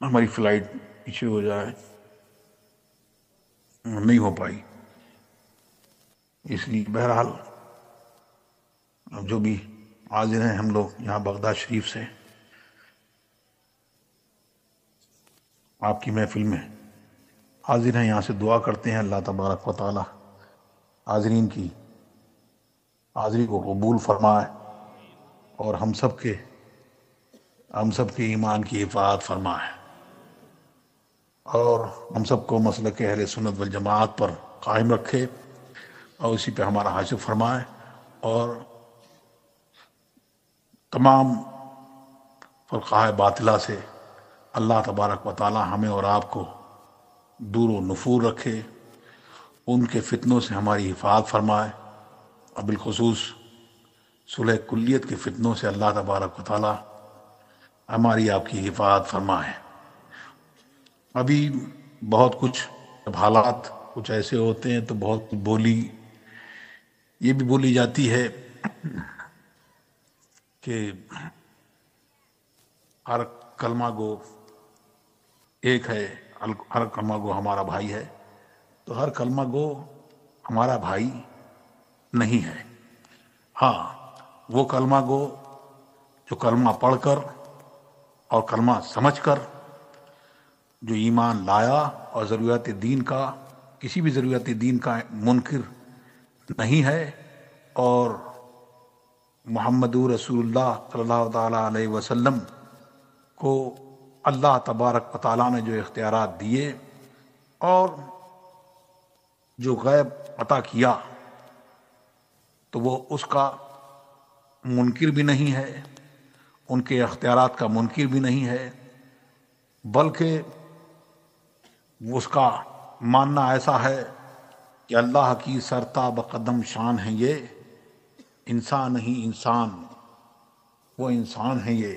ہماری فلائٹ پیچھے ہو جائے، نہیں ہو پائی، اس لیے بہرحال جو بھی حاضر ہیں ہم لوگ یہاں بغداد شریف سے آپ کی محفل میں حاضر ہیں، یہاں سے دعا کرتے ہیں اللہ تبارک و تعالی حاضرین کی حاضری کو قبول فرمائے اور ہم سب کے ایمان کی حفاظت فرمائے اور ہم سب کو مسلک اہل سنت والجماعت پر قائم رکھے اور اسی پہ ہمارا حاصل فرمائے، اور تمام فرقہ باطلہ سے اللہ تبارک و تعالی ہمیں اور آپ کو دور و نفور رکھے، ان کے فتنوں سے ہماری حفاظت فرمائے، اور بالخصوص صلح کلیت کے فتنوں سے اللہ تبارک و تعالی ہماری آپ کی حفاظت فرمائے۔ ابھی بہت کچھ، جب حالات کچھ ایسے ہوتے ہیں تو بہت کچھ یہ بھی بولی جاتی ہے کہ ہر کلمہ گو ایک ہے، ہر کلمہ گو ہمارا بھائی ہے، تو ہر کلمہ گو ہمارا بھائی نہیں ہے۔ ہاں، وہ کلمہ گو جو کلمہ پڑھ کر اور کلمہ سمجھ کر جو ایمان لایا اور ضروریات دین کا، کسی بھی ضروریات دین کا منکر نہیں ہے، اور محمد رسول اللہ صلی اللہ تعالیٰ علیہ وسلم کو اللہ تبارک و تعالیٰ نے جو اختیارات دیے اور جو غیب عطا کیا، تو وہ اس کا منکر بھی نہیں ہے، ان کے اختیارات کا منکر بھی نہیں ہے، بلکہ اس کا ماننا ایسا ہے کہ اللہ کی سرتاب قدم شان ہے یہ، انسان نہیں انسان، وہ انسان ہے یہ۔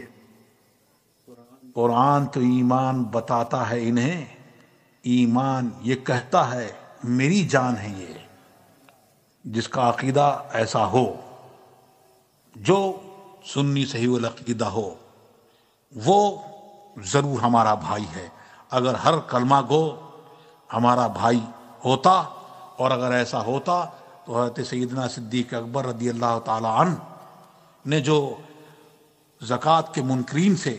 قرآن تو ایمان بتاتا ہے انہیں، ایمان یہ کہتا ہے میری جان ہے یہ۔ جس کا عقیدہ ایسا ہو، جو سنی صحیح العقیدہ ہو، وہ ضرور ہمارا بھائی ہے۔ اگر ہر کلمہ گو ہمارا بھائی ہوتا، اور اگر ایسا ہوتا تو حضرت سیدنا صدیق اکبر رضی اللہ تعالی عنہ نے جو زکوٰۃ کے منکرین سے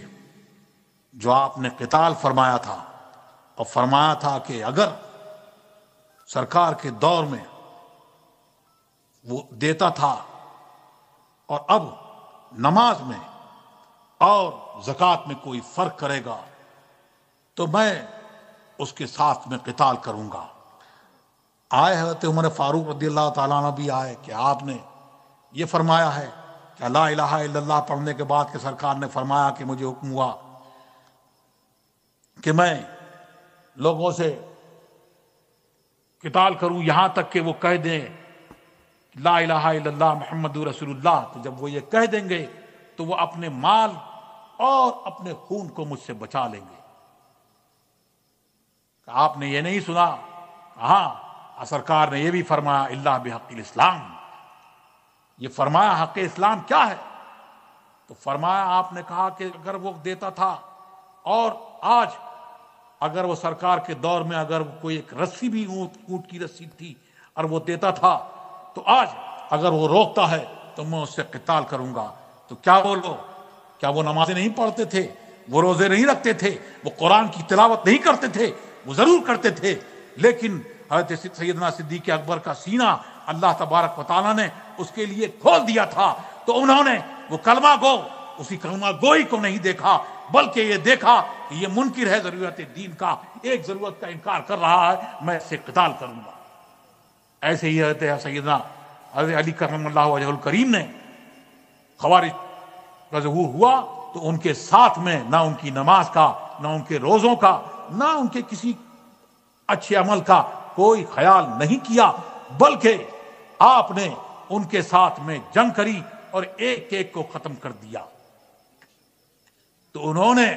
جو آپ نے قتال فرمایا تھا، اور فرمایا تھا کہ اگر سرکار کے دور میں وہ دیتا تھا اور اب نماز میں اور زکوٰۃ میں کوئی فرق کرے گا تو میں اس کے ساتھ میں قتال کروں گا۔ آئے حضرت عمر فاروق رضی اللہ تعالیٰ عنہ بھی آئے کہ آپ نے یہ فرمایا ہے کہ لا الہ الا اللہ پڑھنے کے بعد کہ سرکار نے فرمایا کہ مجھے حکم ہوا کہ میں لوگوں سے قتال کروں یہاں تک کہ وہ کہہ دیں لا الہ الا اللہ محمد رسول اللہ، تو جب وہ یہ کہہ دیں گے تو وہ اپنے مال اور اپنے خون کو مجھ سے بچا لیں گے۔ آپ نے یہ نہیں سنا؟ ہاں، سرکار نے یہ بھی فرمایا اللہ بحق الاسلام، یہ فرمایا حق اسلام کیا ہے؟ تو فرمایا، آپ نے کہا کہ اگر وہ دیتا تھا، اور آج اگر وہ سرکار کے دور میں اگر کوئی ایک رسی بھی اونٹ کی رسی تھی اور وہ دیتا تھا، تو آج اگر وہ روکتا ہے تو میں اس سے قتال کروں گا۔ تو کیا بولو، کیا وہ نمازیں نہیں پڑھتے تھے، وہ روزے نہیں رکھتے تھے، وہ قرآن کی تلاوت نہیں کرتے تھے؟ وہ ضرور کرتے تھے، لیکن حضرت سیدنا صدیق اکبر کا سینہ اللہ تبارک و تعالیٰ نے اس کے لیے کھول دیا تھا، تو انہوں نے وہ کلمہ گو اسی کلمہ گوئی کو نہیں دیکھا، بلکہ یہ دیکھا کہ یہ منکر ہے ضرورت دین کا، ایک ضرورت کا انکار کر رہا ہے، میں اس سے قتال کروں گا۔ ایسے ہی حضرت سیدنا حضرت علی کرم اللہ وجہ الکریم نے خوارج کا ظہور ہوا تو ان کے ساتھ میں نہ ان کی نماز کا، نہ ان کے روزوں کا، نہ ان کے کسی اچھے عمل کا کوئی خیال نہیں کیا، بلکہ آپ نے ان کے ساتھ میں جنگ کری اور ایک ایک کو ختم کر دیا۔ تو انہوں نے،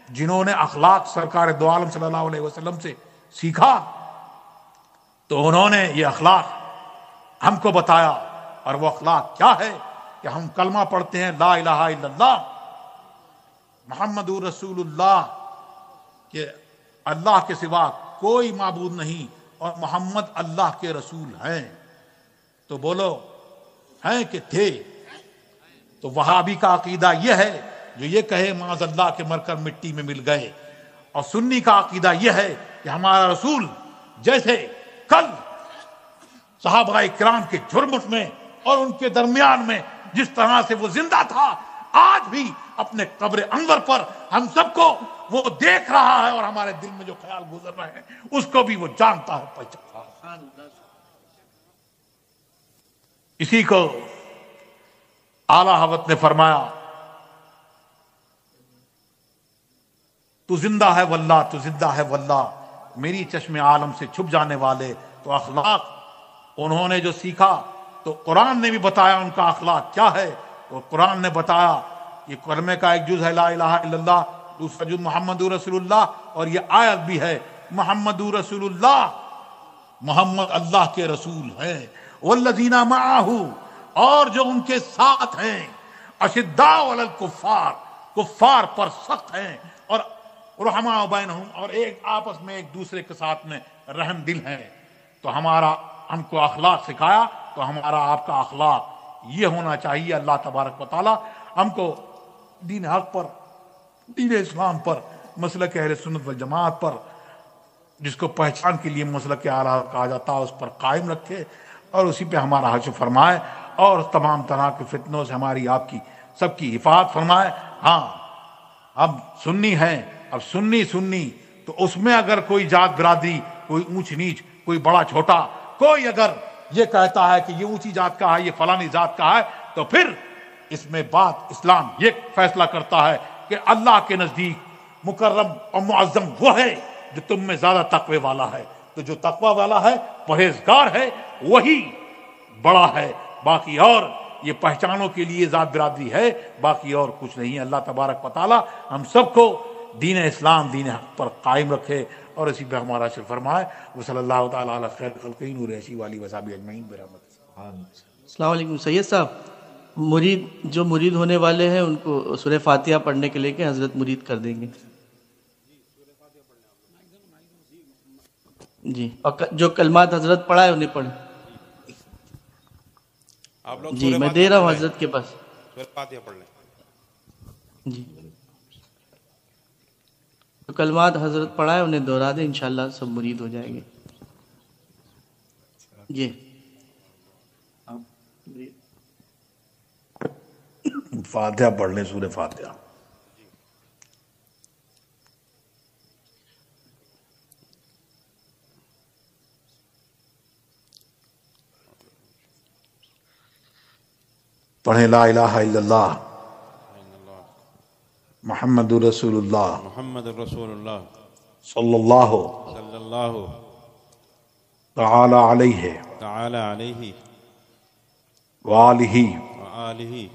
جنہوں نے اخلاق سرکار دو عالم صلی اللہ علیہ وسلم سے سیکھا، تو انہوں نے یہ اخلاق ہم کو بتایا، اور وہ اخلاق کیا ہے کہ ہم کلمہ پڑھتے ہیں لا الہ الا اللہ محمد رسول اللہ، کہ اللہ کے سوا کوئی معبود نہیں اور محمد اللہ کے رسول ہیں، تو بولو ہیں کہ تھے؟ تو وہابی کا عقیدہ یہ ہے جو یہ کہے معاذ اللہ کے مر کر مٹی میں مل گئے، اور سنی کا عقیدہ یہ ہے کہ ہمارا رسول جیسے کل صحابہ کرام کے جھرمٹ میں اور ان کے درمیان میں جس طرح سے وہ زندہ تھا، آج بھی اپنے قبر انور پر ہم سب کو وہ دیکھ رہا ہے، اور ہمارے دل میں جو خیال گزر رہے ہیں اس کو بھی وہ جانتا ہے، پہچانتا ہے۔ اسی کو اعلی حضرت نے فرمایا، تو زندہ ہے واللہ، تو زندہ ہے واللہ، میری چشم عالم سے چھپ جانے والے۔ تو اخلاق انہوں نے جو سیکھا تو قرآن نے بھی بتایا ان کا اخلاق کیا ہے۔ تو قرآن نے بتایا کہ کلمے کا ایک جز ہے لا الہ الا اللہ، دوسرا جز محمد رسول اللہ، اور یہ آیت بھی ہے محمد رسول اللہ، محمد اللہ کے رسول ہیں۔ والذین معہ، اور جو ان کے ساتھ ہیں، اشداء علی الکفار، کفار پر سخت ہیں، اور رحماء بینہم، اور ایک آپس میں ایک دوسرے کے ساتھ میں رحم دل ہیں۔ تو ہم کو اخلاق سکھایا، تو ہمارا آپ کا اخلاق یہ ہونا چاہیے۔ اللہ تبارک و تعالی ہم کو دین حق پر، دین اسلام پر، مسلک اہل سنت والجماعت پر، جس کو پہچان کے لیے مسلک اعلیٰ کہا جاتا ہے، اس پر قائم رکھے اور اسی پہ ہمارا حشر فرمائے، اور تمام طرح کے فتنوں سے ہماری آپ کی سب کی حفاظت فرمائے۔ ہاں اب سنی ہیں، اب سنی تو اس میں اگر کوئی ذات برادری، کوئی اونچ نیچ، کوئی بڑا چھوٹا، کوئی اگر یہ کہتا ہے کہ یہ اونچی ذات کا ہے، یہ فلانی ذات کا ہے، تو پھر اس میں بات اسلام یہ فیصلہ کرتا ہے کہ اللہ کے نزدیک مکرم اور معظم وہ ہے جو تم میں زیادہ تقوی والا ہے۔ تو جو تقوی والا ہے، پرہیزگار ہے، وہی بڑا ہے۔ باقی اور یہ پہچانوں کے لیے ذات برادری ہے، باقی اور کچھ نہیں ہے۔ اللہ تبارک و تعالی ہم سب کو دین اسلام، دین حق پر قائم رکھے اور اسی پہ ہمارا شکر فرمائے۔ وصلی اللہ تعالی علی خیر خلقہ نور ایسی والی وصحبہ اجمعین برحمتہ۔ السلام علیکم سید صاحب، جو مرید ہونے والے ہیں ان کو سورہ فاتحہ پڑھنے کے لے کے حضرت مرید کر دیں گے جی، اور جو کلمات حضرت پڑھا ہے انہیں پڑھیں جی، میں دے رہا ہوں حضرت کے پاس، سورہ فاتحہ پڑھ لیں جی جو کلمات حضرت پڑھا ہے انہیں دہرا دیں، انشاءاللہ سب مرید ہو جائیں گے۔ جی فاتحہ پڑھ لیں، سورہ فاتحہ۔ پڑھیں لا الہ الا اللہ محمد رسول اللہ محمد الرسول اللہ صلی اللہ صلی اللہ تعالی علیہ تعالی علیہ وآلہ وآلہ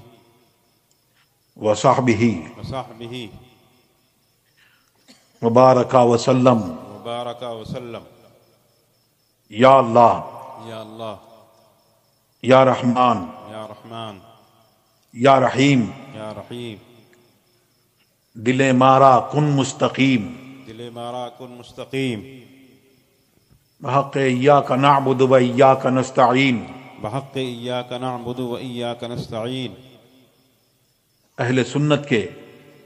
وصحبہ وصحبہ وبارک وسلم۔ وبارک وسلم۔ یا اللہ، یا اللہ، یا رحمان، یا رحمان، یا رحیم، یا رحیم، دل مارا کن مستقیم، دل مارا کن مستقیم، بحق ایاک نعبد و ایاک نستعین۔ بحق ایاک نعبد و ایاک نستعین۔ اہل سنت کے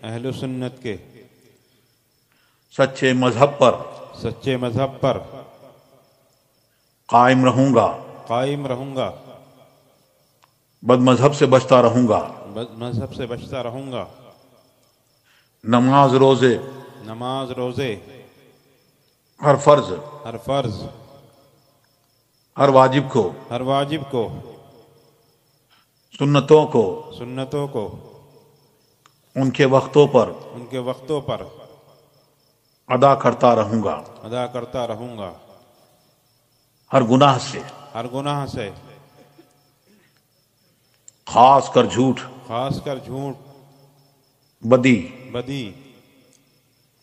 اہل سنت کے سچے مذہب پر سچے مذہب پر قائم رہوں گا، قائم رہوں گا، بد مذہب سے بچتا رہوں گا، بد مذہب سے بچتا رہوں گا، نماز روزے نماز روزے ہر فرض ہر فرض ہر واجب کو، ہر واجب کو، سنتوں کو سنتوں کو ان کے وقتوں پر ان کے وقتوں پر ادا کرتا رہوں گا، ادا کرتا رہوں گا، ہر گناہ سے، ہر گناہ سے، خاص کر جھوٹ، خاص کر جھوٹ، بدی، بدی،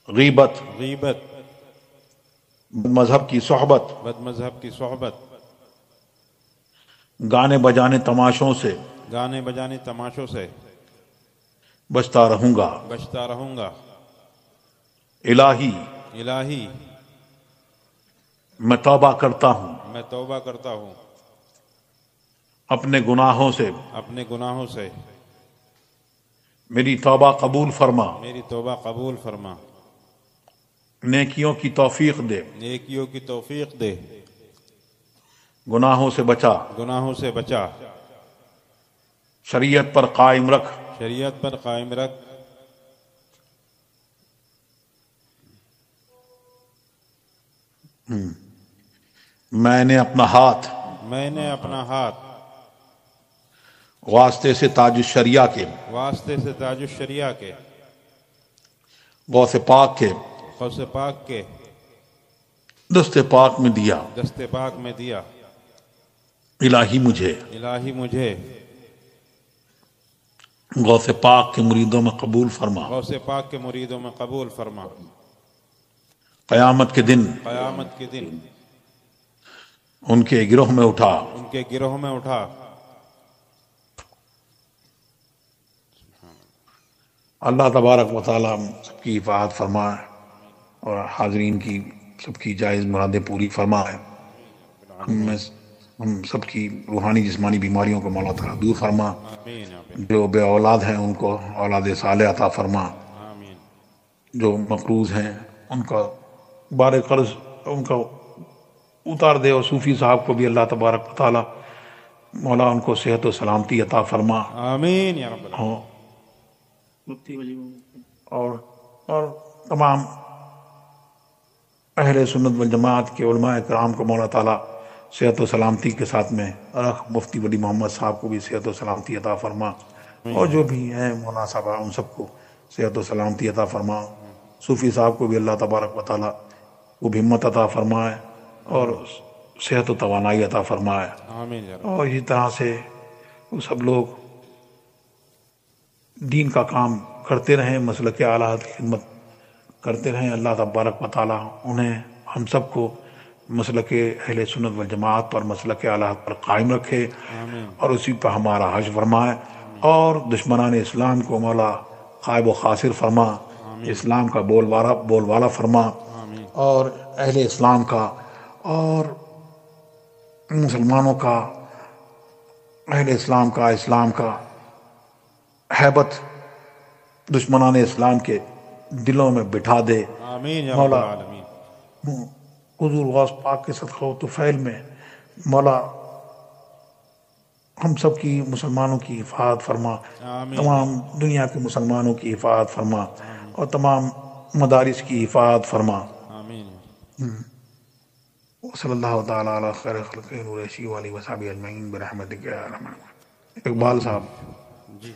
غیبت، غیبت، بد مذہب کی صحبت، بد مذہب کی صحبت، گانے بجانے تماشوں سے گانے بجانے تماشوں سے بچتا رہوں گا۔ بچتا رہوں گا۔ الہی الہی میں توبہ کرتا ہوں میں توبہ کرتا ہوں اپنے گناہوں سے، اپنے گناہوں سے، میری توبہ قبول فرما، میری توبہ قبول فرما، نیکیوں کی توفیق دے، نیکیوں کی توفیق دے، گناہوں سے بچا، گناہوں سے بچا، شریعت پر قائم رکھ، شریعت پر قائم رکھ، میں نے اپنا ہاتھ میں نے اپنا ہاتھ واسطے سے تاج الشریعہ کے، واسطے سے تاج الشریعہ کے، غوث پاک کے غوث پاک کے دست پاک میں دیا۔ دست پاک میں دیا۔ الہی مجھے الہی مجھے غوث پاک کے مریدوں میں قبول فرما، غوث پاک کے مریدوں میں قبول فرما، قیامت کے دن قیامت کے دن ان کے گروہ میں اٹھا، ان کے گروہ میں اٹھا۔ اللہ تبارک و تعالیٰ ہم سب کی حفاظت فرمائے اور حاضرین کی سب کی جائز مرادیں پوری فرمائے، ہم سب کی روحانی جسمانی بیماریوں کو مولا تعالیٰ دور فرما، آمین آمین جو بے اولاد ہیں ان کو اولاد صالح عطا فرما، آمین جو مقروض ہیں ان کا بار قرض ان کا اتار دے، اور صوفی صاحب کو بھی اللہ تبارک و تعالیٰ مولا ان کو صحت و سلامتی عطا فرما، آمین یا رب العالمین۔ اور تمام اہل سنت والجماعت کے علماء کرام کو مولا تعالیٰ صحت و سلامتی کے ساتھ میں رکھ، مفتی ولی محمد صاحب کو بھی صحت و سلامتی عطا فرما، اور جو بھی ہیں مولانا صاحب ان سب کو صحت و سلامتی عطا فرما، صوفی صاحب کو بھی اللہ تبارک و تعالیٰ وہ بھی ہمت عطا فرمائے اور صحت و توانائی عطا فرمائے، آمین یا رب۔ اور اسی طرح سے وہ سب لوگ دین کا کام کرتے رہیں، مسلک اعلیٰ کی خدمت کرتے رہیں۔ اللہ تبارک و تعالیٰ انہیں ہم سب کو مسلک اہل سنت والجماعت پر، مسلک اعلیٰ پر قائم رکھے اور اسی پر ہمارا حج فرمائے، اور دشمنان اسلام کو مولا غائب و خاسر فرما، اسلام کا بول والا فرما، اور اہل اسلام کا اور مسلمانوں کا، اہل اسلام کا ہیبت دشمنان اسلام کے دلوں میں بٹھا دے۔ آمین یا رب مولا العالمین۔ حضور غوث پاک کے صدقہ و طفیل میں مولا ہم سب کی مسلمانوں کی حفاظت فرما، آمین۔ تمام دنیا کے مسلمانوں کی حفاظت فرما، اور تمام مدارس کی حفاظت فرما۔ آمین۔ صلی اللہ تعالیٰ علی خیر خلق نور عیسی علیہ وصحبہ اجمعین برحمتک یا ارحم الراحمین۔ اقبال صاحب جی